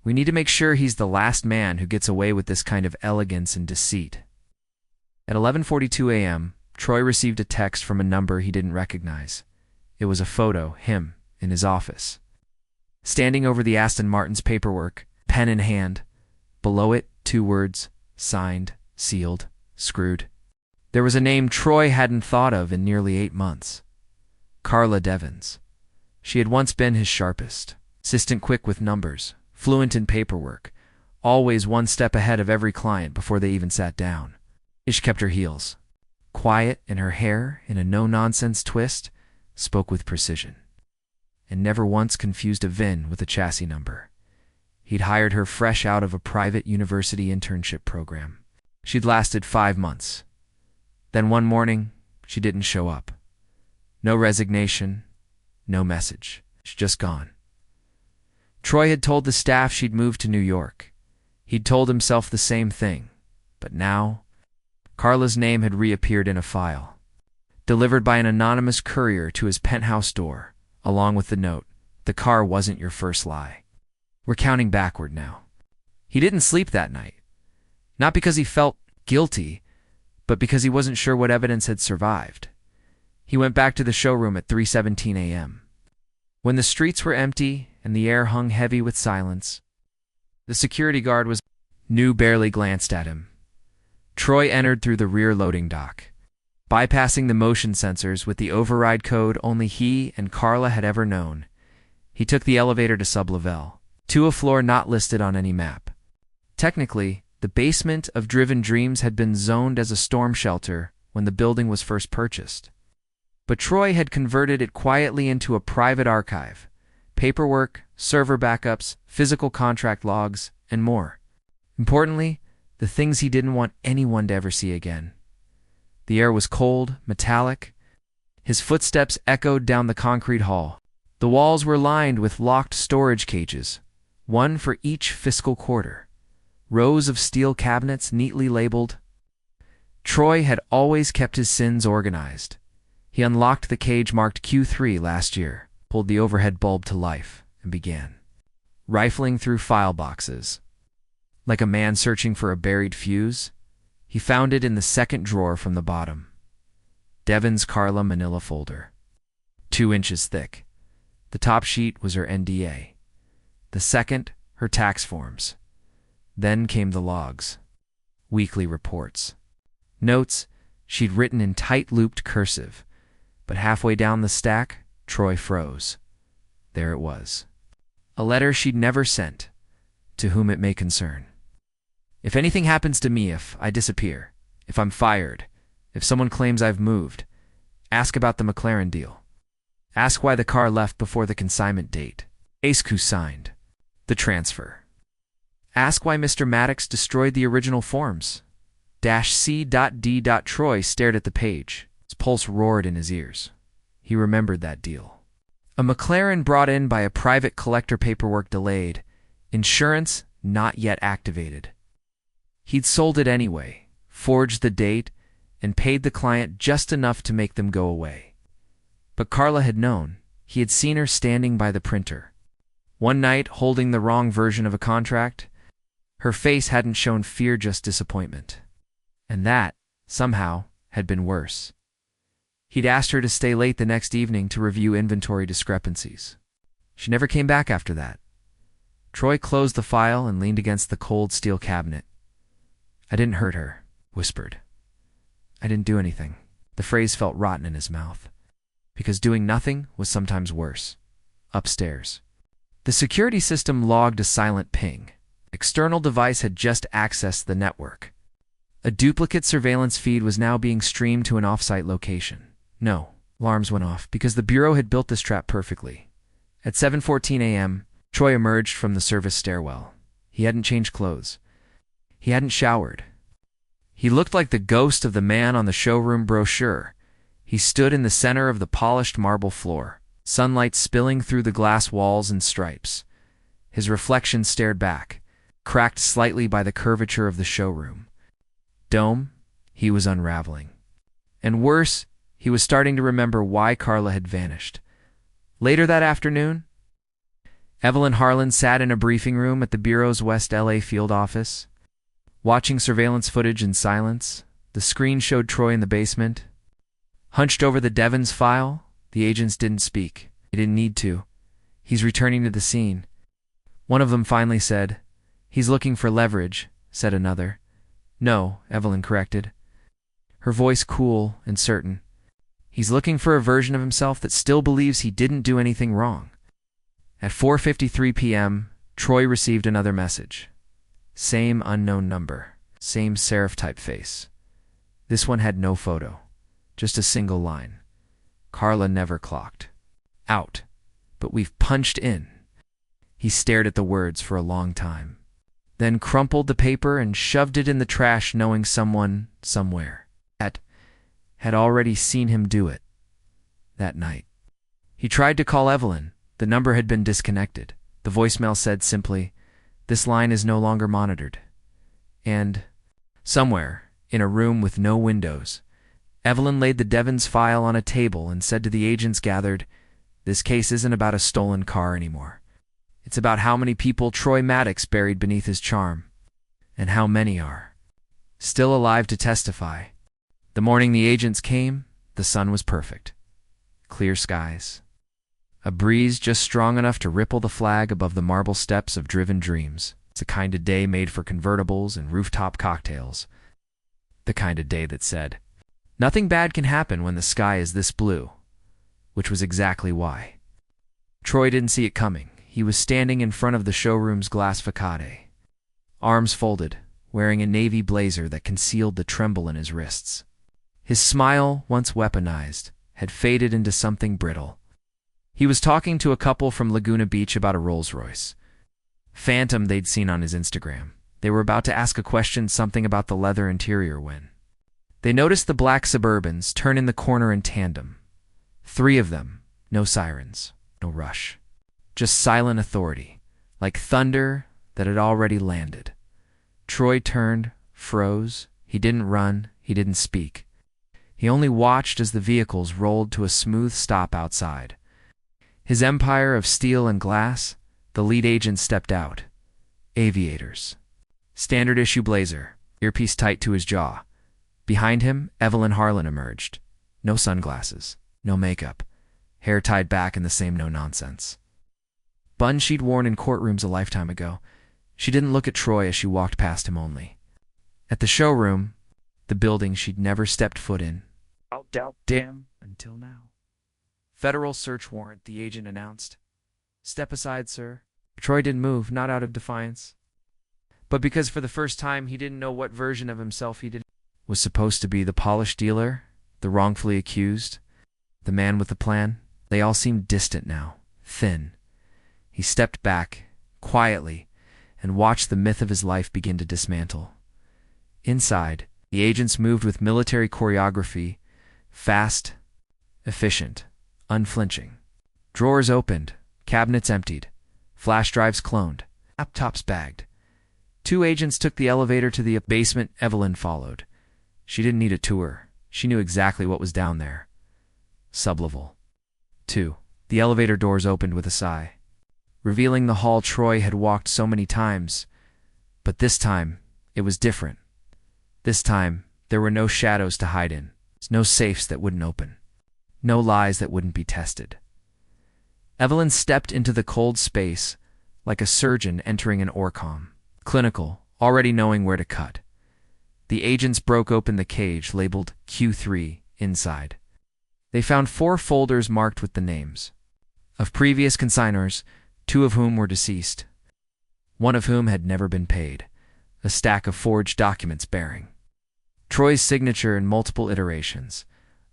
"We need to make sure he's the last man who gets away with this kind of elegance and deceit." At 11:42 a.m., Troy received a text from a number he didn't recognize. It was a photo, him, in his office, standing over the Aston Martin's paperwork, pen in hand. Below it, 2 words, signed, sealed, screwed. There was a name Troy hadn't thought of in nearly 8 months. Carla Devins. She had once been his sharpest, assistant, quick with numbers, fluent in paperwork, always one step ahead of every client before they even sat down. Ish kept her heels. Quiet in her hair in a no-nonsense twist, spoke with precision, and never once confused a VIN with a chassis number. He'd hired her fresh out of a private university internship program. She'd lasted 5 months. Then one morning, she didn't show up. No resignation, no message. She'd just gone. Troy had told the staff she'd moved to New York. He'd told himself the same thing. But now, Carla's name had reappeared in a file, delivered by an anonymous courier to his penthouse door, along with the note, "The car wasn't your first lie. We're counting backward now." He didn't sleep that night. Not because he felt guilty, but because he wasn't sure what evidence had survived. He went back to the showroom at 3:17 a.m. When the streets were empty and the air hung heavy with silence, the security guard barely glanced at him. Troy entered through the rear loading dock, bypassing the motion sensors with the override code only he and Carla had ever known. He took the elevator to sublevel, to a floor not listed on any map. Technically, the basement of Driven Dreams had been zoned as a storm shelter when the building was first purchased. But Troy had converted it quietly into a private archive: paperwork, server backups, physical contract logs, and more. Importantly, the things he didn't want anyone to ever see again. The air was cold, metallic. His footsteps echoed down the concrete hall. The walls were lined with locked storage cages, one for each fiscal quarter. Rows of steel cabinets neatly labeled. Troy had always kept his sins organized. He unlocked the cage marked Q3 last year, pulled the overhead bulb to life, and began rifling through file boxes. Like a man searching for a buried fuse, he found it in the second drawer from the bottom. Devon's Carla manila folder. 2 inches thick. The top sheet was her NDA. The second, her tax forms. Then came the logs. Weekly reports. Notes she'd written in tight-looped cursive, but halfway down the stack, Troy froze. There it was. A letter she'd never sent, to whom it may concern. If anything happens to me, if I disappear, if I'm fired, if someone claims I've moved, ask about the McLaren deal. Ask why the car left before the consignment date. Ask who signed the transfer. Ask why Mr. Maddox destroyed the original forms. C.D. Troy stared at the page. His pulse roared in his ears. He remembered that deal. A McLaren brought in by a private collector, paperwork delayed, insurance not yet activated. He'd sold it anyway, forged the date, and paid the client just enough to make them go away. But Carla had known. He had seen her standing by the printer. One night, holding the wrong version of a contract. Her face hadn't shown fear, just disappointment. And that, somehow, had been worse. He'd asked her to stay late the next evening to review inventory discrepancies. She never came back after that. Troy closed the file and leaned against the cold steel cabinet. "I didn't hurt her," whispered. "I didn't do anything." The phrase felt rotten in his mouth, because doing nothing was sometimes worse. Upstairs, the security system logged a silent ping. External device had just accessed the network. A duplicate surveillance feed was now being streamed to an off-site location. No, alarms went off because the Bureau had built this trap perfectly. At 7:14 a.m., Troy emerged from the service stairwell. He hadn't changed clothes. He hadn't showered. He looked like the ghost of the man on the showroom brochure. He stood in the center of the polished marble floor, sunlight spilling through the glass walls in stripes. His reflection stared back, cracked slightly by the curvature of the showroom dome. He was unraveling. And worse, he was starting to remember why Carla had vanished. Later that afternoon, Evelyn Harlan sat in a briefing room at the Bureau's West LA field office, watching surveillance footage in silence. The screen showed Troy in the basement. Hunched over the Devon's file, the agents didn't speak. They didn't need to. "He's returning to the scene." One of them finally said. "He's looking for leverage," said another. "No," Evelyn corrected, her voice cool and certain. "He's looking for a version of himself that still believes he didn't do anything wrong." At 4:53 p.m., Troy received another message. Same unknown number, same serif typeface. This one had no photo, just a single line. Carla never clocked out, but we've punched in. He stared at the words for a long time, then crumpled the paper and shoved it in the trash, knowing someone, somewhere, had already seen him do it that night. He tried to call Evelyn. The number had been disconnected. The voicemail said simply, "This line is no longer monitored." And somewhere, in a room with no windows, Evelyn laid the Devons file on a table and said to the agents gathered, "This case isn't about a stolen car anymore. It's about how many people Troy Maddox buried beneath his charm, and how many are still alive to testify." The morning the agents came, the sun was perfect. Clear skies. A breeze just strong enough to ripple the flag above the marble steps of driven dreams. It's a kind of day made for convertibles and rooftop cocktails. The kind of day that said, nothing bad can happen when the sky is this blue. Which was exactly why. Troy didn't see it coming. He was standing in front of the showroom's glass facade, arms folded, wearing a navy blazer that concealed the tremble in his wrists. His smile, once weaponized, had faded into something brittle. He was talking to a couple from Laguna Beach about a Rolls-Royce Phantom they'd seen on his Instagram. They were about to ask a question, something about the leather interior, when they noticed the black Suburbans turn in the corner in tandem. 3 of them, no sirens, no rush. Just silent authority, like thunder that had already landed. Troy turned, froze. He didn't run, he didn't speak. He only watched as the vehicles rolled to a smooth stop outside. His empire of steel and glass, the lead agent stepped out. Aviators. Standard issue blazer, earpiece tight to his jaw. Behind him, Evelyn Harlan emerged. No sunglasses, no makeup, hair tied back in the same no-nonsense bun she'd worn in courtrooms a lifetime ago. She didn't look at Troy as she walked past him only. At the showroom, the building she'd never stepped foot in. Damn, until now. Federal search warrant, the agent announced. Step aside, sir. Troy didn't move, not out of defiance, but because for the first time he didn't know what version of himself he did. Was supposed to be the polished dealer, the wrongfully accused, the man with the plan. They all seemed distant now, thin. He stepped back, quietly, and watched the myth of his life begin to dismantle. Inside, the agents moved with military choreography, fast, efficient, unflinching. Drawers opened, cabinets emptied, flash drives cloned, laptops bagged. 2 agents took the elevator to the basement. Evelyn followed. She didn't need a tour. She knew exactly what was down there. Sublevel 2. The elevator doors opened with a sigh, revealing the hall Troy had walked so many times. But this time, it was different. This time, there were no shadows to hide in, no safes that wouldn't open, no lies that wouldn't be tested. Evelyn stepped into the cold space like a surgeon entering an ORCOM, clinical, already knowing where to cut. The agents broke open the cage labeled Q3 inside. They found 4 folders marked with the names of previous consignors, 2 of whom were deceased, 1 of whom had never been paid, a stack of forged documents bearing Troy's signature in multiple iterations,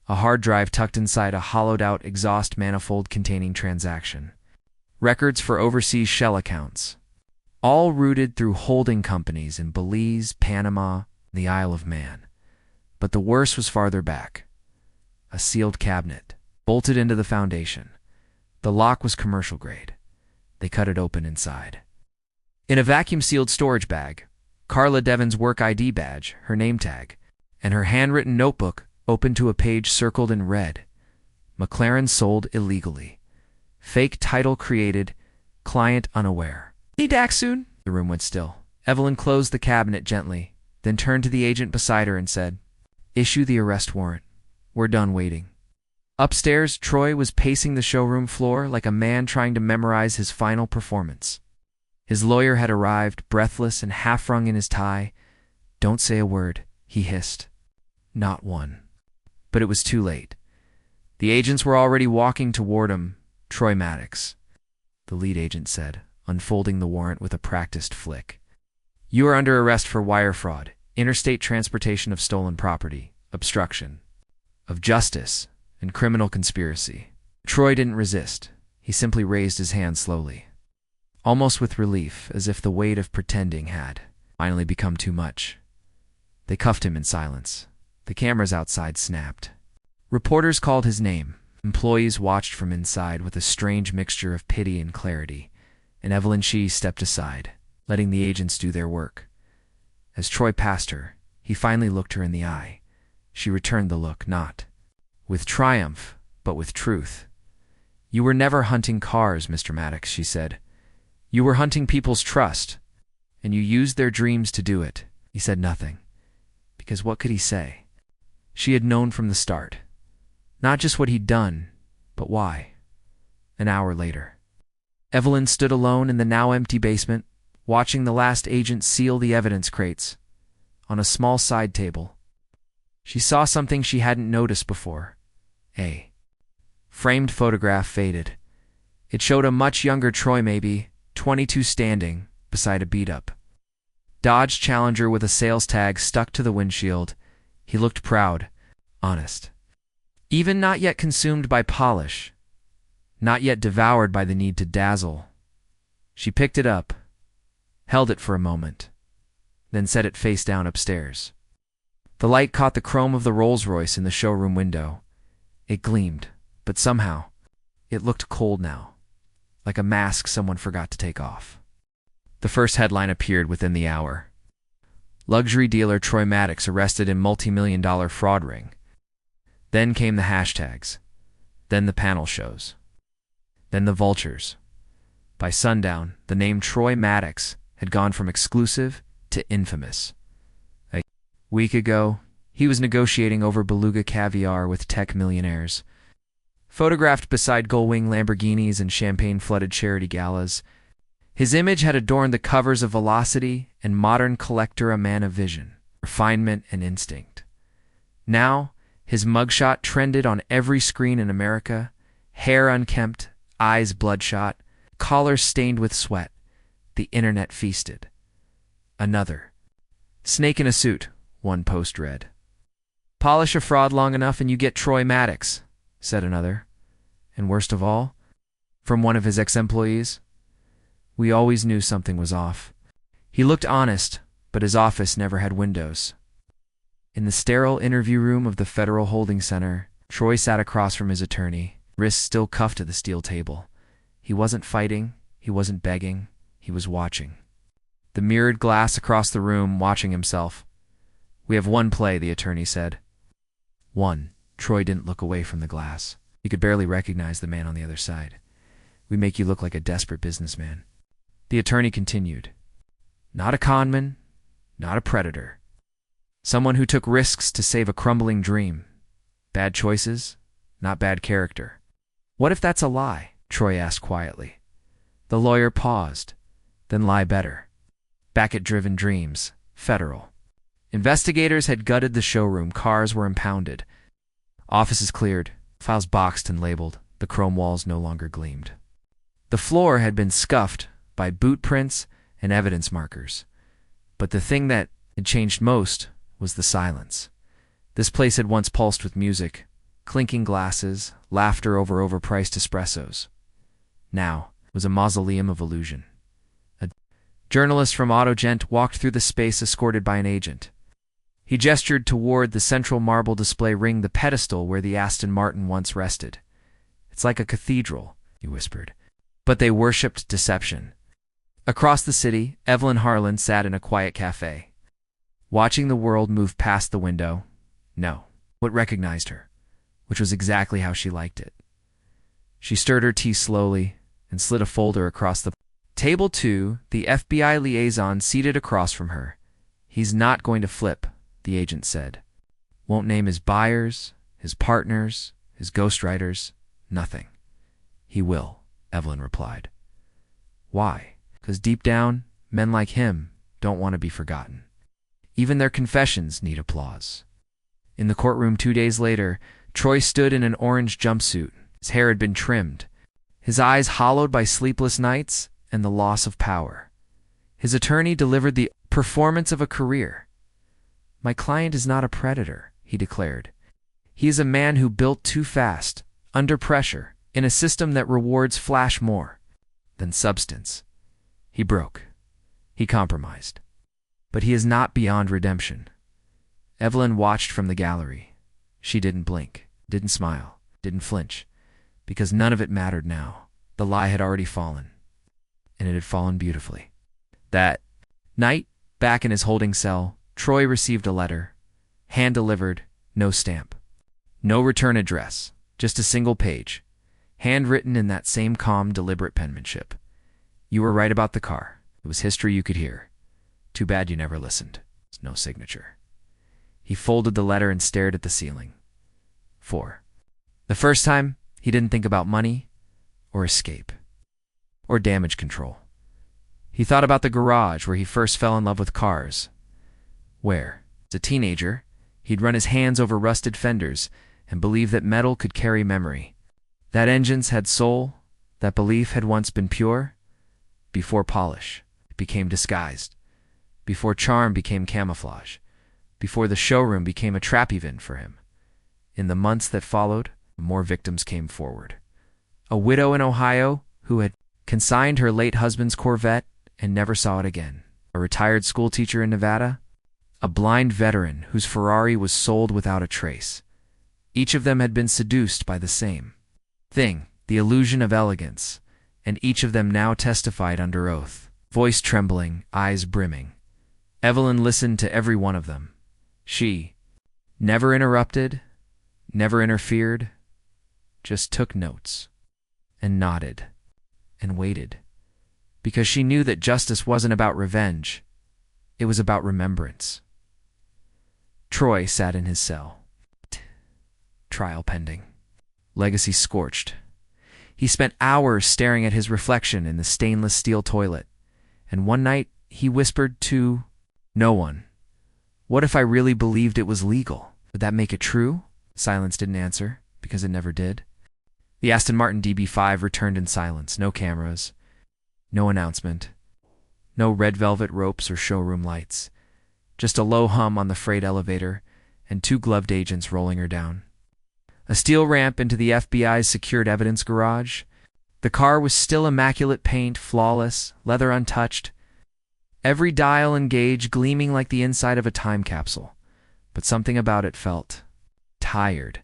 a hard drive tucked inside a hollowed-out exhaust manifold containing transaction records for overseas shell accounts, all routed through holding companies in Belize, Panama, and the Isle of Man. But the worst was farther back. A sealed cabinet, bolted into the foundation. The lock was commercial grade. They cut it open inside. In a vacuum-sealed storage bag, Carla Devon's work ID badge, her name tag, and her handwritten notebook open to a page circled in red. McLaren sold illegally. Fake title created, client unaware. Need Dax soon? The room went still. Evelyn closed the cabinet gently, then turned to the agent beside her and said, "Issue the arrest warrant. We're done waiting." Upstairs, Troy was pacing the showroom floor like a man trying to memorize his final performance. His lawyer had arrived, breathless and half-wrung in his tie. "Don't say a word," he hissed. Not one. But it was too late. The agents were already walking toward him. "Troy Maddox," the lead agent said, unfolding the warrant with a practiced flick. "You are under arrest for wire fraud, interstate transportation of stolen property, obstruction of justice, and criminal conspiracy. Troy didn't resist. He simply raised his hand slowly, almost with relief, as if the weight of pretending had finally become too much. They cuffed him in silence. The cameras outside snapped. Reporters called his name. Employees watched from inside with a strange mixture of pity and clarity, and Evelyn Shee stepped aside, letting the agents do their work. As Troy passed her, he finally looked her in the eye. She returned the look, not with triumph, but with truth. "You were never hunting cars, Mr. Maddox," she said. "You were hunting people's trust, and you used their dreams to do it." He said nothing, because what could he say? She had known from the start. Not just what he'd done, but why. An hour later, Evelyn stood alone in the now empty basement, watching the last agent seal the evidence crates. On a small side table, she saw something she hadn't noticed before. A framed photograph faded. It showed a much younger Troy, maybe 22, standing beside a beat-up Dodge Challenger with a sales tag stuck to the windshield. He looked proud, honest. Even not yet consumed by polish, not yet devoured by the need to dazzle. She picked it up, held it for a moment, then set it face down upstairs. The light caught the chrome of the Rolls-Royce in the showroom window. It gleamed, but somehow it looked cold now, like a mask someone forgot to take off. The first headline appeared within the hour. Luxury dealer Troy Maddox arrested in multi-million-dollar fraud ring. Then came the hashtags. Then the panel shows. Then the vultures. By sundown, the name Troy Maddox had gone from exclusive to infamous. A week ago, he was negotiating over beluga caviar with tech millionaires. Photographed beside gull-wing Lamborghinis and champagne-flooded charity galas, his image had adorned the covers of Velocity and Modern Collector, a man of vision, refinement, and instinct. Now, his mugshot trended on every screen in America, hair unkempt, eyes bloodshot, collar stained with sweat. The internet feasted. Another. "Snake in a suit," one post read. "Polish a fraud long enough and you get Troy Maddox," said another. And worst of all, from one of his ex-employees, "We always knew something was off." He looked honest, but his office never had windows. In the sterile interview room of the Federal Holding Center, Troy sat across from his attorney, wrists still cuffed to the steel table. He wasn't fighting, he wasn't begging, he was watching. The mirrored glass across the room, watching himself. "We have one play," the attorney said. One. Troy didn't look away from the glass. He could barely recognize the man on the other side. "We make you look like a desperate businessman." The attorney continued. "Not a conman, not a predator. Someone who took risks to save a crumbling dream. Bad choices, not bad character." "What if that's a lie?" Troy asked quietly. The lawyer paused. "Then lie better." Back at Driven Dreams, Federal. Investigators had gutted the showroom. Cars were impounded. Offices cleared, files boxed and labeled. The chrome walls no longer gleamed. The floor had been scuffed by boot prints and evidence markers. But the thing that had changed most was the silence. This place had once pulsed with music, clinking glasses, laughter over overpriced espressos. Now it was a mausoleum of illusion. A journalist from AutoGent walked through the space escorted by an agent. He gestured toward the central marble display ring, the pedestal where the Aston Martin once rested. "It's like a cathedral," he whispered. But they worshipped deception. Across the city, Evelyn Harlan sat in a quiet cafe, watching the world move past the window. No, what recognized her, which was exactly how she liked it. She stirred her tea slowly and slid a folder across the table to the FBI liaison seated across from her. "He's not going to flip," the agent said. "Won't name his buyers, his partners, his ghostwriters, nothing." "He will," Evelyn replied. "Why?" "'Cause deep down, men like him don't want to be forgotten. Even their confessions need applause." In the courtroom 2 days later, Troy stood in an orange jumpsuit. His hair had been trimmed, his eyes hollowed by sleepless nights and the loss of power. His attorney delivered the performance of a career. "My client is not a predator," he declared. He is a man who built too fast, under pressure, in a system that rewards flash more than substance. He broke. He compromised. But he is not beyond redemption. Evelyn watched from the gallery. She didn't blink, didn't smile, didn't flinch, because none of it mattered now. The lie had already fallen, and it had fallen beautifully. That night, back in his holding cell, Troy received a letter, hand-delivered, no stamp. No return address, just a single page, handwritten in that same calm, deliberate penmanship. You were right about the car. It was history you could hear. Too bad you never listened. There's no signature. He folded the letter and stared at the ceiling. 4. The first time, he didn't think about money, or escape, or damage control. He thought about the garage where he first fell in love with cars, where, as a teenager, he'd run his hands over rusted fenders and believe that metal could carry memory, that engines had soul, that belief had once been pure. Before polish, it became disguised. Before charm became camouflage. Before the showroom became a trap even for him. In the months that followed, more victims came forward. A widow in Ohio who had consigned her late husband's Corvette and never saw it again. A retired schoolteacher in Nevada. A blind veteran whose Ferrari was sold without a trace. Each of them had been seduced by the same thing, the illusion of elegance, and each of them now testified under oath, voice trembling, eyes brimming. Evelyn listened to every one of them. She never interrupted, never interfered, just took notes, and nodded, and waited, because she knew that justice wasn't about revenge, it was about remembrance. Troy sat in his cell. Trial pending. Legacy scorched. He spent hours staring at his reflection in the stainless steel toilet, and one night he whispered to no one, "What if I really believed it was legal? Would that make it true?" Silence didn't answer, because it never did. The Aston Martin DB5 returned in silence. No cameras, no announcement, no red velvet ropes or showroom lights, just a low hum on the freight elevator and 2 gloved agents rolling her down. A steel ramp into the FBI's secured evidence garage. The car was still immaculate paint, flawless, leather untouched, every dial and gauge gleaming like the inside of a time capsule. But something about it felt tired,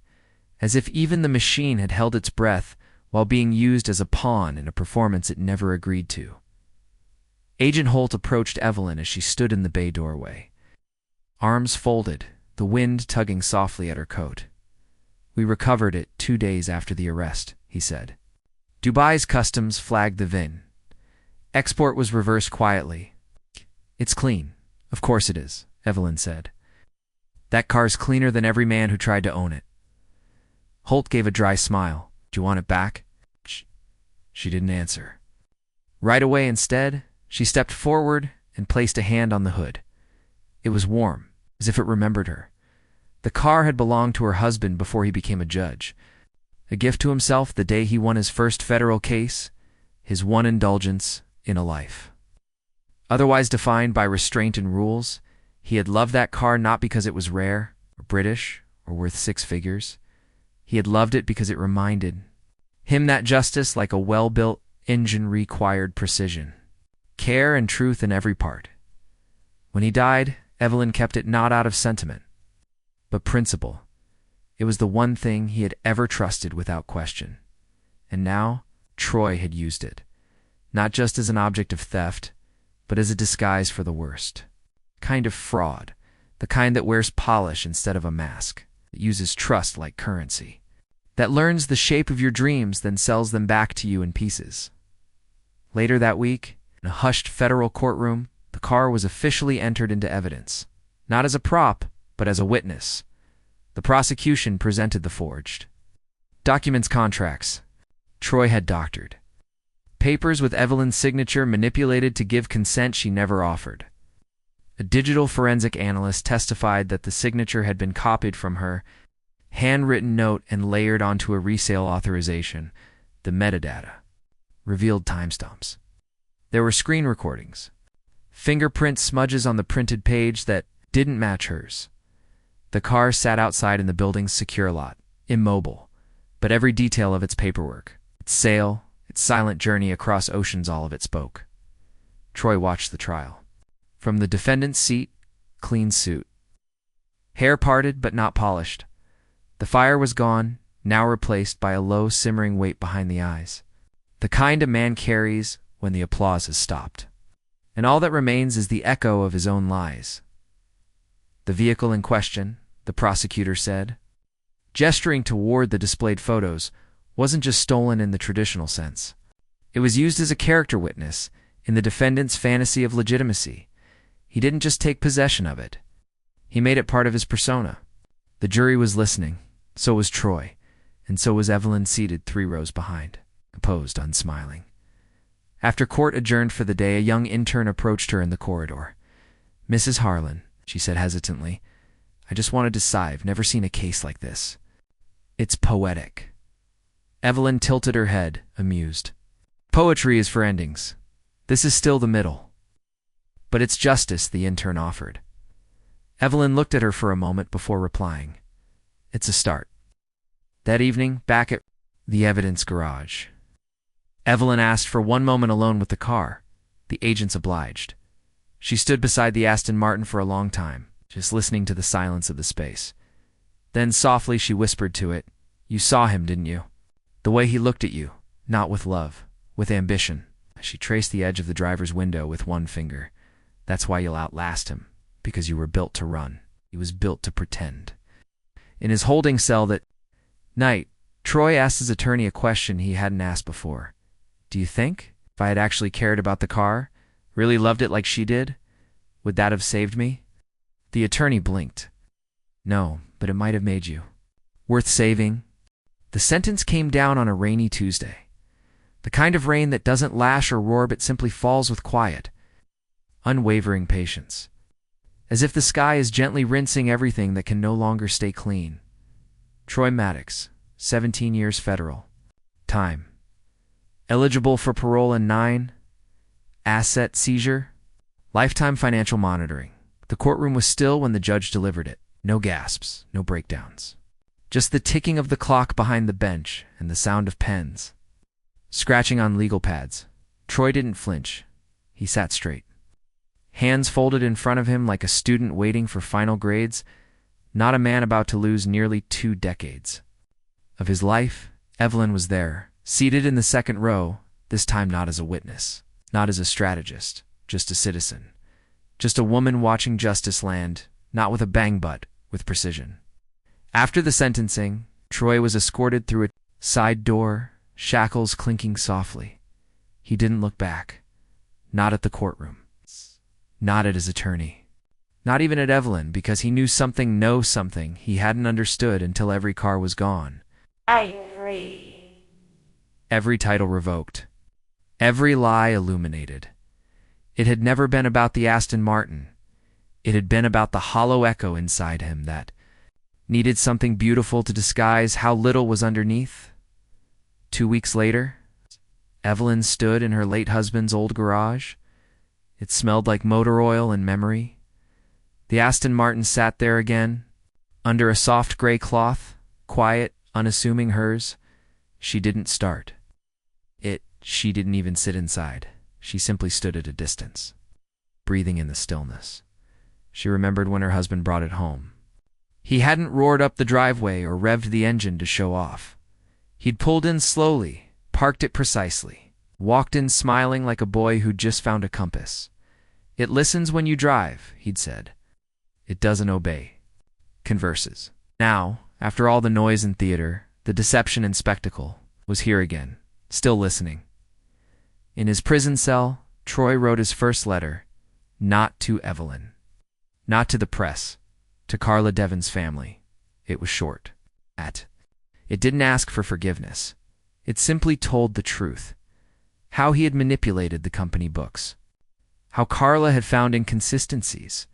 as if even the machine had held its breath while being used as a pawn in a performance it never agreed to. Agent Holt approached Evelyn as she stood in the bay doorway. Arms folded, the wind tugging softly at her coat. "We recovered it 2 days after the arrest," he said. Dubai's customs flagged the VIN. Export was reversed quietly. "It's clean. Of course it is," Evelyn said. "That car's cleaner than every man who tried to own it." Holt gave a dry smile. "Do you want it back?" She didn't answer. Right away, instead, she stepped forward and placed a hand on the hood. It was warm, as if it remembered her. The car had belonged to her husband before he became a judge. A gift to himself the day he won his first federal case, his one indulgence in a life. Otherwise defined by restraint and rules, he had loved that car not because it was rare, or British, or worth 6 figures. He had loved it because it reminded him that justice, like a well-built engine, required precision, care and truth in every part. When he died, Evelyn kept it not out of sentiment, but principle. It was the one thing he had ever trusted without question. And now, Troy had used it, not just as an object of theft, but as a disguise for the worst. Kind of fraud, the kind that wears polish instead of a mask, that uses trust like currency, that learns the shape of your dreams, then sells them back to you in pieces. Later that week, in a hushed federal courtroom, the car was officially entered into evidence, not as a prop, but as a witness. The prosecution presented the forged documents, contracts Troy had doctored, papers with Evelyn's signature manipulated to give consent she never offered. A digital forensic analyst testified that the signature had been copied from her handwritten note and layered onto a resale authorization. The metadata revealed timestamps. There were screen recordings, fingerprint smudges on the printed page that didn't match hers. The car sat outside in the building's secure lot, immobile, but every detail of its paperwork, its sail, its silent journey across oceans, all of it spoke. Troy watched the trial. From the defendant's seat, clean suit. Hair parted but not polished. The fire was gone, now replaced by a low, simmering weight behind the eyes. The kind a man carries when the applause has stopped. And all that remains is the echo of his own lies. The vehicle in question, the prosecutor said, gesturing toward the displayed photos, wasn't just stolen in the traditional sense. It was used as a character witness in the defendant's fantasy of legitimacy. He didn't just take possession of it. He made it part of his persona. The jury was listening. So was Troy, and so was Evelyn, seated 3 rows behind, composed, unsmiling. After court adjourned for the day, a young intern approached her in the corridor. "Mrs. Harlan," she said hesitantly, "I just wanted to sigh. I've never seen a case like this. It's poetic." Evelyn tilted her head, amused. "Poetry is for endings. This is still the middle." "But it's justice," the intern offered. Evelyn looked at her for a moment before replying. "It's a start." That evening, back at the evidence garage, Evelyn asked for one moment alone with the car. The agents obliged. She stood beside the Aston Martin for a long time, just listening to the silence of the space. Then softly she whispered to it, "You saw him, didn't you? The way he looked at you, not with love, with ambition." She traced the edge of the driver's window with one finger. "That's why you'll outlast him, because you were built to run. He was built to pretend." In his holding cell that night, Troy asked his attorney a question he hadn't asked before. "Do you think, if I had actually cared about the car, really loved it like she did, would that have saved me?" The attorney blinked. "No, but it might have made you. Worth saving." The sentence came down on a rainy Tuesday. The kind of rain that doesn't lash or roar but simply falls with quiet, unwavering patience. As if the sky is gently rinsing everything that can no longer stay clean. Troy Maddox, 17 years federal. Time. Eligible for parole in 9. Asset seizure. Lifetime financial monitoring. The courtroom was still when the judge delivered it. No gasps, no breakdowns. Just the ticking of the clock behind the bench and the sound of pens scratching on legal pads. Troy didn't flinch. He sat straight. Hands folded in front of him like a student waiting for final grades, not a man about to lose nearly 2 decades of his life. Evelyn was there, seated in the second row, this time not as a witness, not as a strategist, just a citizen. Just a woman watching justice land, not with a bang but with precision. After the sentencing, Troy was escorted through a side door, shackles clinking softly. He didn't look back, not at the courtroom, not at his attorney, not even at Evelyn, because he knew something he hadn't understood until every car was gone. Ivory. Every title revoked. Every lie illuminated. It had never been about the Aston Martin. It had been about the hollow echo inside him that needed something beautiful to disguise how little was underneath. 2 weeks later, Evelyn stood in her late husband's old garage. It smelled like motor oil and memory. The Aston Martin sat there again, under a soft gray cloth, quiet, unassuming hers. She didn't start. She didn't even sit inside. She simply stood at a distance, breathing in the stillness. She remembered when her husband brought it home. He hadn't roared up the driveway or revved the engine to show off. He'd pulled in slowly, parked it precisely, walked in smiling like a boy who'd just found a compass. "It listens when you drive," he'd said. "It doesn't obey. Converses." Now, after all the noise and theater, the deception and spectacle, was here again, still listening. In his prison cell, Troy wrote his first letter, not to Evelyn, not to the press, to Carla Devon's family. It was short. It didn't ask for forgiveness. It simply told the truth. How he had manipulated the company books. How Carla had found inconsistencies.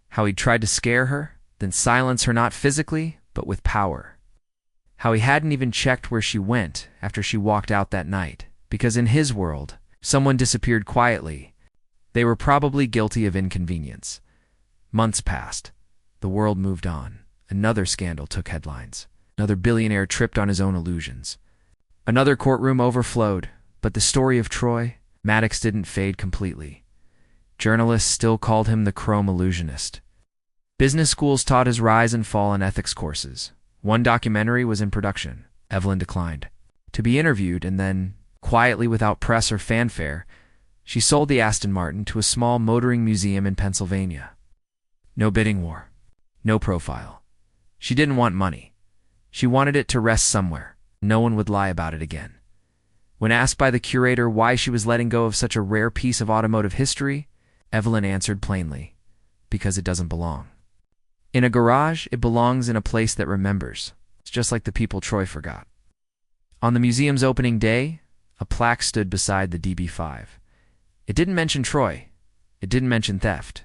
How he'd tried to scare her, then silence her not physically, but with power. How he hadn't even checked where she went after she walked out that night, because in his world, someone disappeared quietly. They were probably guilty of inconvenience. Months passed. The world moved on. Another scandal took headlines. Another billionaire tripped on his own illusions. Another courtroom overflowed, but the story of Troy Maddox didn't fade completely. Journalists still called him the Chrome Illusionist. Business schools taught his rise and fall in ethics courses. One documentary was in production. Evelyn declined to be interviewed, and then, quietly without press or fanfare, she sold the Aston Martin to a small motoring museum in Pennsylvania. No bidding war. No profile. She didn't want money. She wanted it to rest somewhere. No one would lie about it again. When asked by the curator why she was letting go of such a rare piece of automotive history, Evelyn answered plainly, because it doesn't belong. In a garage, it belongs in a place that remembers. It's just like the people Troy forgot. On the museum's opening day, a plaque stood beside the DB5. It didn't mention Troy. It didn't mention theft.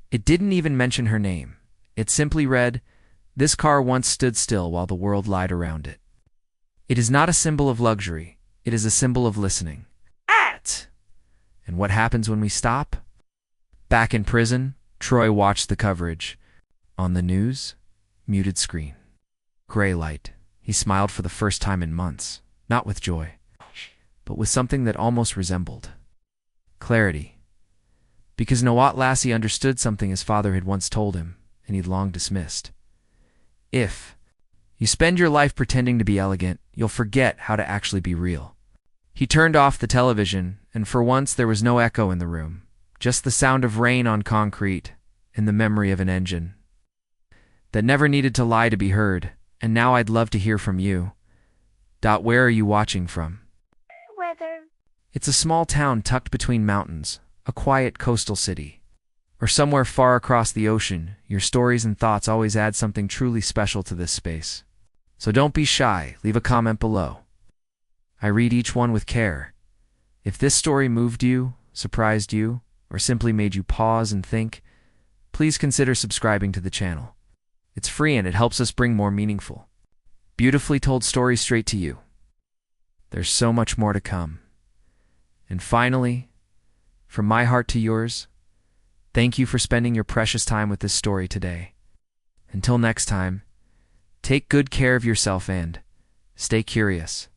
It didn't even mention her name. It simply read, "This car once stood still while the world lied around it." It is not a symbol of luxury. It is a symbol of listening. And what happens when we stop? Back in prison, Troy watched the coverage. On the news, muted screen. Gray light. He smiled for the first time in months, not with joy, but with something that almost resembled clarity. Because Noat Lassie understood something his father had once told him, and he'd long dismissed. If you spend your life pretending to be elegant, you'll forget how to actually be real. He turned off the television, and for once there was no echo in the room, just the sound of rain on concrete and the memory of an engine that never needed to lie to be heard. And now I'd love to hear from you. Where are you watching from? Weather. It's a small town tucked between mountains, a quiet coastal city. Or somewhere far across the ocean, your stories and thoughts always add something truly special to this space. So don't be shy, leave a comment below. I read each one with care. If this story moved you, surprised you, or simply made you pause and think, please consider subscribing to the channel. It's free and it helps us bring more meaningful, beautifully told stories straight to you. There's so much more to come. And finally, from my heart to yours, thank you for spending your precious time with this story today. Until next time, take good care of yourself and stay curious.